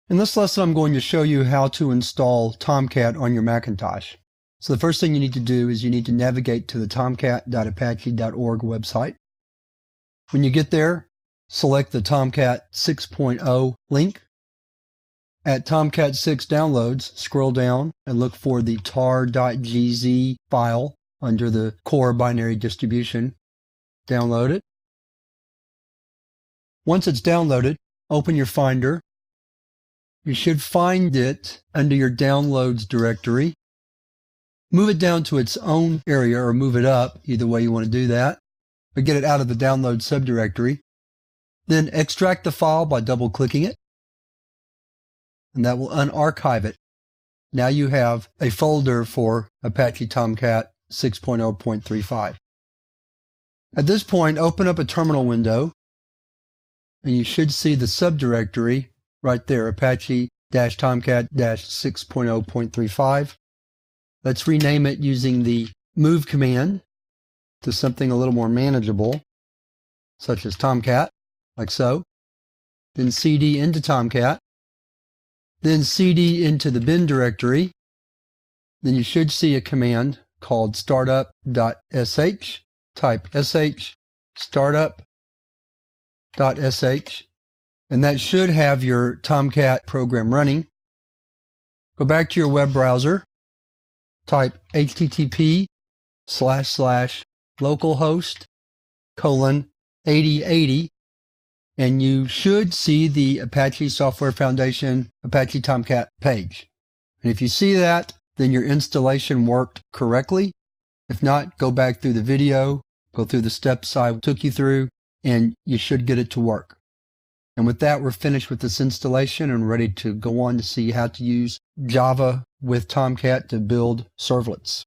In this lesson, I'm going to show you how to install Tomcat on your Macintosh. So the first thing you need to do is you need to navigate to the tomcat.apache.org website. When you get there, select the Tomcat 6.0 link. At Tomcat 6 Downloads, scroll down and look for the tar.gz file under the core binary distribution. Download it. Once it's downloaded, open your Finder. You should find it under your Downloads directory. Move it down to its own area or move it up, either way you want to do that, but get it out of the Download subdirectory. Then extract the file by double-clicking it, and that will unarchive it. Now you have a folder for Apache Tomcat 6.0.35. At this point, open up a terminal window, and you should see the subdirectory right there, Apache-Tomcat-6.0.35. Let's rename it using the move command to something a little more manageable, such as Tomcat, like so. Then cd into Tomcat. Then cd into the bin directory. Then you should see a command called startup.sh. Type sh startup.sh. And that should have your Tomcat program running. Go back to your web browser, type http://localhost:8080, and you should see the Apache Software Foundation Apache Tomcat page. And if you see that, then your installation worked correctly. If not, go back through the video, go through the steps I took you through, and you should get it to work. And with that, we're finished with this installation and ready to go on to see how to use Java with Tomcat to build servlets.